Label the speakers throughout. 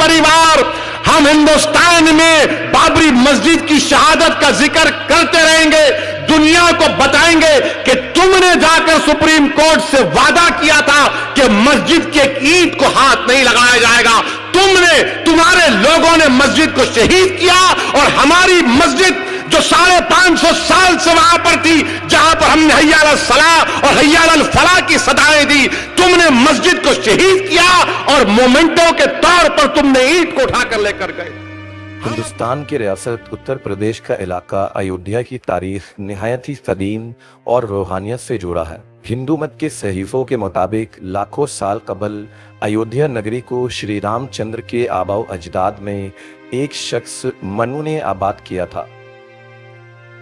Speaker 1: परिवार, हम हिंदुस्तान में बाबरी मस्जिद की शहादत का जिक्र करते रहेंगे, दुनिया को बताएंगे कि तुमने जाकर सुप्रीम कोर्ट से वादा किया था कि मस्जिद की एक ईंट को हाथ नहीं लगाया जाएगा। तुम्हारे लोगों ने मस्जिद को शहीद किया और हमारी मस्जिद जो 550 साल से वहां पर थी, जहां पर हमने हय्या अल सलाह और हय्या अल फलाह की सदाएं दी, तुमने मस्जिद को शहीद किया और मोमेंटो के तौर पर तुमने ईंट को उठाकर लेकर गए।
Speaker 2: हिंदुस्तान की रियासत उत्तर प्रदेश का इलाका अयोध्या की तारीख निहायत ही कदीम और रूहानियत से जुड़ा है। हिंदू मत के सहीफों के मुताबिक लाखों साल कबल अयोध्या नगरी को श्री रामचंद्र के आबाओ अजदाद में एक शख्स मनु ने आबाद किया था।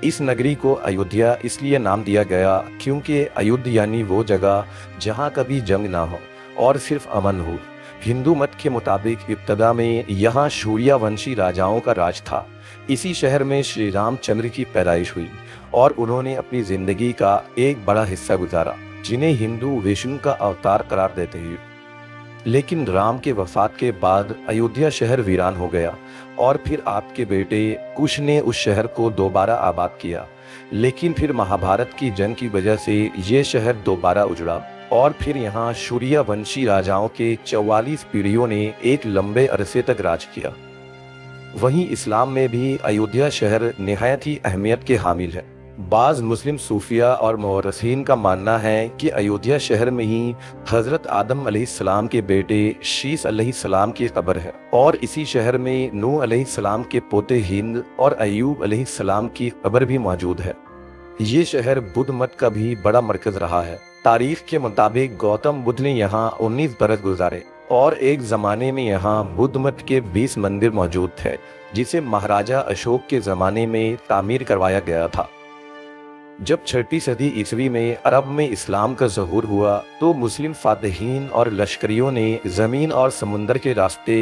Speaker 2: इस नगरी को अयोध्या इसलिए नाम दिया गया क्योंकि अयुद्ध यानी वो जगह जहाँ कभी जंग ना हो और सिर्फ अमन हो। हिंदू मत के मुताबिक इब्तदा में यहाँ शूर्या वंशी राजाओं का राज था। इसी शहर में श्री रामचंद्र की पैदाइश हुई और उन्होंने अपनी जिंदगी का एक बड़ा हिस्सा गुजारा, जिन्हें हिंदू विष्णु का अवतार करार देते हैं। लेकिन राम के वफात के बाद अयोध्या शहर वीरान हो गया और फिर आपके बेटे कुश ने उस शहर को दोबारा आबाद किया। लेकिन फिर महाभारत की जंग की वजह से ये शहर दोबारा उजड़ा और फिर यहाँ शूर्या वंशी राजाओं के 44 पीढ़ियों ने एक लंबे अरसे तक राज किया। वहीं इस्लाम में भी अयोध्या शहर निहायत ही अहमियत के हामिल है। बाज़ मुस्लिम सूफिया और मुअर्रिखीन का मानना है कि अयोध्या शहर में ही हजरत आदम अलैहिस्सलाम के बेटे शीस अलैहिस्सलाम की कब्र है और इसी शहर में नूह अलैहिस्सलाम के पोते हिंद और अय्यूब अलैहिस्सलाम की कब्र भी मौजूद है। ये शहर बुद्ध मत का भी बड़ा मरकज रहा है। तारीख के मुताबिक गौतम बुद्ध ने यहाँ 19 बरस गुजारे और एक जमाने में यहाँ बुद्ध मत के 20 मंदिर मौजूद थे, जिसे महाराजा अशोक के जमाने में तामीर करवाया गया था। जब 6वीं सदी ईस्वी में अरब में इस्लाम का ज़हूर हुआ तो मुस्लिम फातिहीन और लश्करियों ने ज़मीन और समुंदर के रास्ते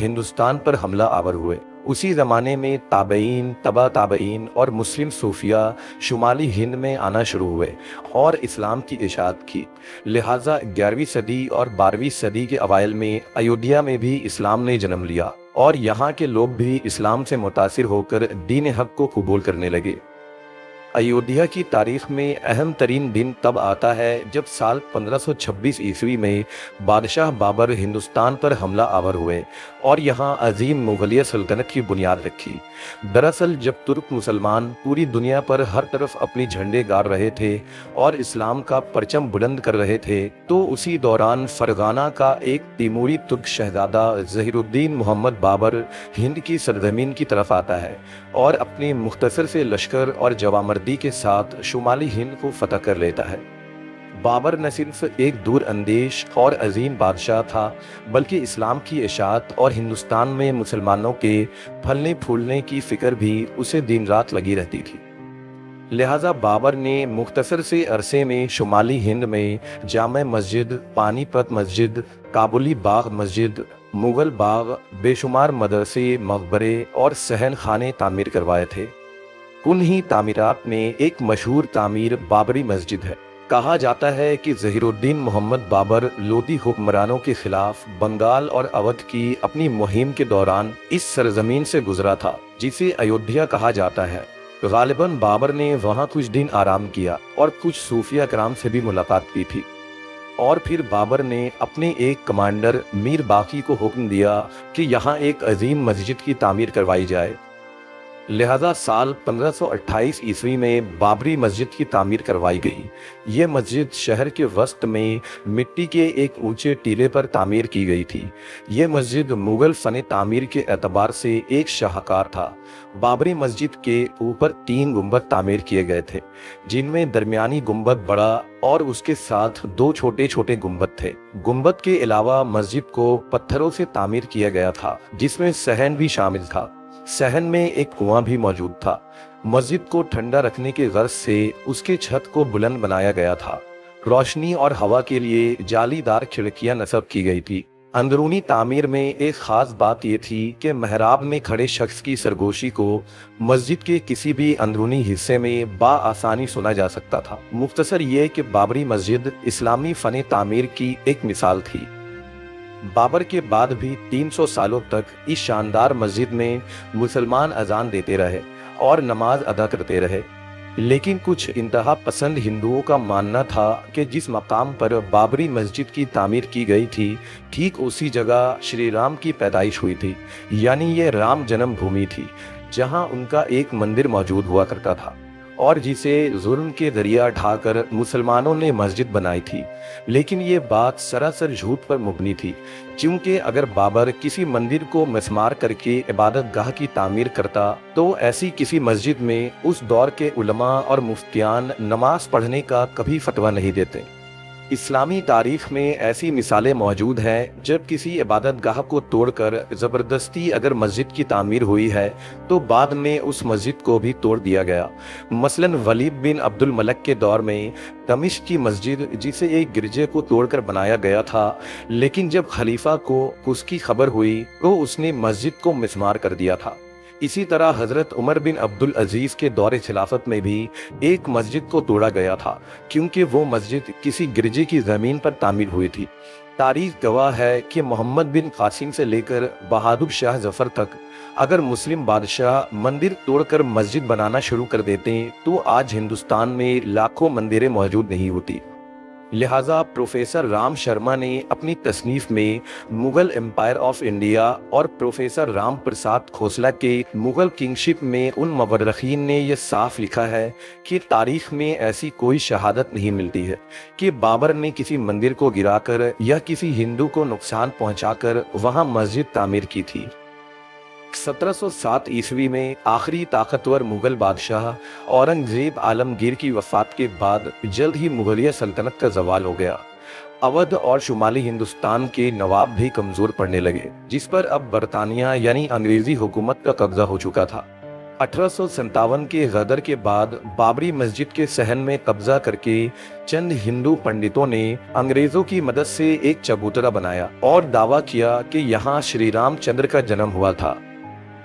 Speaker 2: हिंदुस्तान पर हमला आवर हुए। उसी ज़माने में ताबईन, तबा ताबईन और मुस्लिम सूफिया शुमाली हिंद में आना शुरू हुए और इस्लाम की इशाअत की। लिहाजा 11वीं सदी और 12वीं सदी के अवाइल में अयोध्या में भी इस्लाम ने जन्म लिया और यहाँ के लोग भी इस्लाम से मुतासिर होकर दीन हक को कबूल करने लगे। अयोध्या की तारीख में अहम तरीन दिन तब आता है जब साल 1526 ईस्वी में बादशाह बाबर हिंदुस्तान पर हमला आवर हुए और यहाँ अजीम मुगलिया सल्तनत की बुनियाद रखी। दरअसल जब तुर्क मुसलमान पूरी दुनिया पर हर तरफ अपनी झंडे गाड़ रहे थे और इस्लाम का परचम बुलंद कर रहे थे, तो उसी दौरान फरगाना का एक तिमूरी तुर्क शहजादा ज़हीरुद्दीन मोहम्मद बाबर हिंद की सरजमीन की तरफ आता है और अपने मुख्तसर से लश्कर और जवामर्दी के साथ शुमाली हिंद को फतह कर लेता है। बाबर न सिर्फ एक दूर अंदेश और अजीम बादशाह था, बल्कि इस्लाम की इशाअत और हिंदुस्तान में मुसलमानों के फलने फूलने की फिक्र भी उसे दिन रात लगी रहती थी। लिहाजा बाबर ने मुख्तसर से अरसे में शुमाली हिंद में जामा मस्जिद, पानीपत मस्जिद, काबुली बाग मस्जिद, मुगल बाग, बेशुमार मदरसे, मकबरे और सहन खाने तामीर करवाए थे। उन्हीं तामीरात में एक मशहूर तामीर बाबरी मस्जिद है। कहा जाता है कि ज़हीरुद्दीन मोहम्मद बाबर लोधी हुक्मरानों के खिलाफ बंगाल और अवध की अपनी मुहिम के दौरान इस सरजमीन से गुजरा था, जिसे अयोध्या कहा जाता है। गालिबन बाबर ने वहाँ कुछ दिन आराम किया और कुछ सूफिया कराम से भी मुलाकात की थी और फिर बाबर ने अपने एक कमांडर मीर बाकी को हुक्म दिया कि यहाँ एक अजीम मस्जिद की तामीर करवाई जाए। लिहाजा साल 1528 ईस्वी में बाबरी मस्जिद की तामीर करवाई गई। ये मस्जिद शहर के वस्त में मिट्टी के एक ऊंचे टीले पर तामीर की गई थी। ये मस्जिद मुगल फ़न तामीर के एतबार से एक शाहकार था। बाबरी मस्जिद के ऊपर 3 गुंबद तामीर किए गए थे, जिनमें दरमियानी गुंबद बड़ा और उसके साथ 2 छोटे छोटे गुंबद थे। गुंबद के अलावा मस्जिद को पत्थरों से तामीर किया गया था, जिसमें सहन भी शामिल था। सहन में एक कुआं भी मौजूद था। मस्जिद को ठंडा रखने के गर्ज से उसके छत को बुलंद बनाया गया था। रोशनी और हवा के लिए जालीदार खिड़कियां नस्ब की गई थी। अंदरूनी तामीर में एक खास बात यह थी कि मेहराब में खड़े शख्स की सरगोशी को मस्जिद के किसी भी अंदरूनी हिस्से में बाआसानी सुना जा सकता था। मुख्तसर ये कि बाबरी मस्जिद इस्लामी फ़न तामीर की एक मिसाल थी। बाबर के बाद भी 300 सालों तक इस शानदार मस्जिद में मुसलमान अजान देते रहे और नमाज अदा करते रहे। लेकिन कुछ इंतहा पसंद हिंदुओं का मानना था कि जिस मकाम पर बाबरी मस्जिद की तामीर की गई थी, ठीक उसी जगह श्री राम की पैदाइश हुई थी, यानी ये राम जन्मभूमि थी, जहां उनका एक मंदिर मौजूद हुआ करता था और जिसे जुल्म के दरिया ढाकर मुसलमानों ने मस्जिद बनाई थी। लेकिन ये बात सरासर झूठ पर मुबनी थी, क्योंकि अगर बाबर किसी मंदिर को मिस्मार करके इबादत गाह की तामीर करता तो ऐसी किसी मस्जिद में उस दौर के उलमा और मुफ्तियान नमाज पढ़ने का कभी फतवा नहीं देते। इस्लामी तारीख में ऐसी मिसालें मौजूद हैं जब किसी इबादत गाह को तोड़कर ज़बरदस्ती अगर मस्जिद की तामीर हुई है तो बाद में उस मस्जिद को भी तोड़ दिया गया। मसलन वलीद बिन अब्दुल मलक के दौर में दमिश्क की मस्जिद, जिसे एक गिरजे को तोड़कर बनाया गया था, लेकिन जब खलीफा को उसकी खबर हुई तो उसने मस्जिद को मिस्मार कर दिया था। इसी तरह हजरत उमर बिन अब्दुल अजीज के दौरे खिलाफत में भी एक मस्जिद को तोड़ा गया था, क्योंकि वो मस्जिद किसी गिरजे की जमीन पर तामीर हुई थी। तारीख गवाह है कि मोहम्मद बिन कासिम से लेकर बहादुर शाह जफर तक अगर मुस्लिम बादशाह मंदिर तोड़कर मस्जिद बनाना शुरू कर देते तो आज हिंदुस्तान में लाखों मंदिरें मौजूद नहीं होती। लिहाजा प्रोफेसर राम शर्मा ने अपनी तसनीफ में मुगल एम्पायर ऑफ इंडिया और प्रोफेसर राम प्रसाद खोसला के मुगल किंगशिप में उन मवर्रखीन ने यह साफ लिखा है कि तारीख में ऐसी कोई शहादत नहीं मिलती है कि बाबर ने किसी मंदिर को गिराकर या किसी हिंदू को नुकसान पहुंचाकर वहां मस्जिद तामीर की थी। 1707 ईस्वी में आखिरी ताकतवर मुगल बादशाह औरंगजेब आलमगीर की वफात के बाद जल्द ही मुगलिया सल्तनत का जवाल हो गया। अवध और शुमाली हिंदुस्तान के नवाब भी कमजोर पड़ने लगे, जिस पर अब बरतानिया यानी अंग्रेजी हुकूमत का कब्जा हो चुका था। 1857 के गदर के बाद बाबरी मस्जिद के सहन में कब्जा करके चंद हिंदू पंडितों ने अंग्रेजों की मदद से एक चबूतरा बनाया और दावा किया कि यहाँ श्री रामचंद्र का जन्म हुआ था।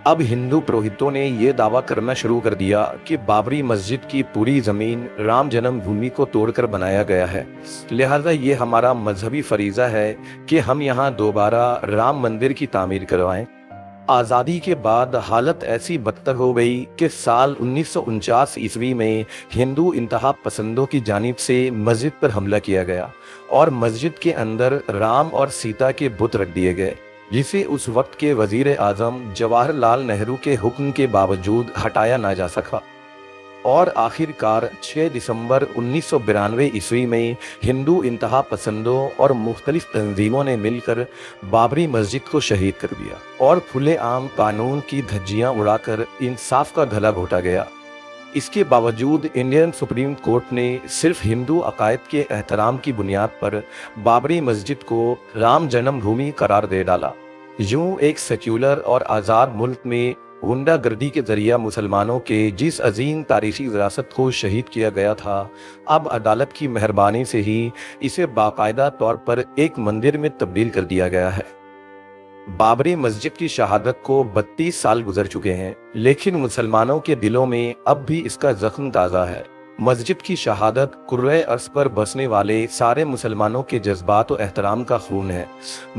Speaker 2: अब हिंदू पुरोहितों ने यह दावा करना शुरू कर दिया कि बाबरी मस्जिद की पूरी जमीन राम जन्मभूमि को तोड़कर बनाया गया है, लिहाजा ये हमारा मजहबी फरीजा है कि हम यहाँ दोबारा राम मंदिर की तामीर करवाएं। आज़ादी के बाद हालत ऐसी बदतर हो गई कि साल 1949 ईस्वी में हिंदू इंतहा पसंदों की जानिब से मस्जिद पर हमला किया गया और मस्जिद के अंदर राम और सीता के बुत रख दिए गए, जिसे उस वक्त के वजीर आजम जवाहरलाल नेहरू के हुक्म के बावजूद हटाया ना जा सका। और आखिरकार 6 दिसंबर 1992 ईस्वी में हिंदू इंतहा पसंदों और मुख्तलिफ तंजीमों ने मिलकर बाबरी मस्जिद को शहीद कर दिया और खुलेआम कानून की धज्जियां उड़ाकर इंसाफ का गला घोटा गया। इसके बावजूद इंडियन सुप्रीम कोर्ट ने सिर्फ हिंदू अकायद के एहतराम की बुनियाद पर बाबरी मस्जिद को राम जन्मभूमि करार दे डाला। यूं एक सेक्युलर और आज़ाद मुल्क में गुंडागर्दी के जरिए मुसलमानों के जिस अजीम तारीखी विरासत को शहीद किया गया था, अब अदालत की मेहरबानी से ही इसे बाकायदा तौर पर एक मंदिर में तब्दील कर दिया गया है। बाबरी मस्जिद की शहादत को 32 साल गुजर चुके हैं, लेकिन मुसलमानों के दिलों में अब भी इसका जख्म ताज़ा है। मस्जिद की शहादत कुर्रे अर्श पर बसने वाले सारे मुसलमानों के जज्बात और एहतराम का खून है।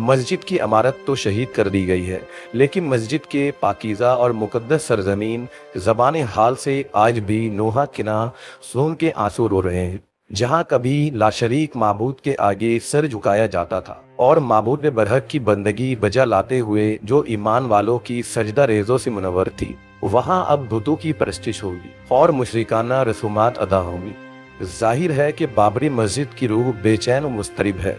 Speaker 2: मस्जिद की इमारत तो शहीद कर दी गई है, लेकिन मस्जिद के पाकीज़ा और मुकद्दस सरजमीन ज़बान हाल से आज भी नोहा किना खून के आंसू रो रहे हैं, जहाँ कभी लाशरीक माबूद के आगे सर झुकाया जाता था और माबूद बरहक की बंदगी बजा लाते हुए जो ईमान वालों की सजदा रेजों से मुनव्वर थी, वहाँ अब बुतों की परस्तिश होगी और मुशरिकाना रसूमात अदा होंगी। जाहिर है कि बाबरी मस्जिद की रूह बेचैन और मुस्तरिब है।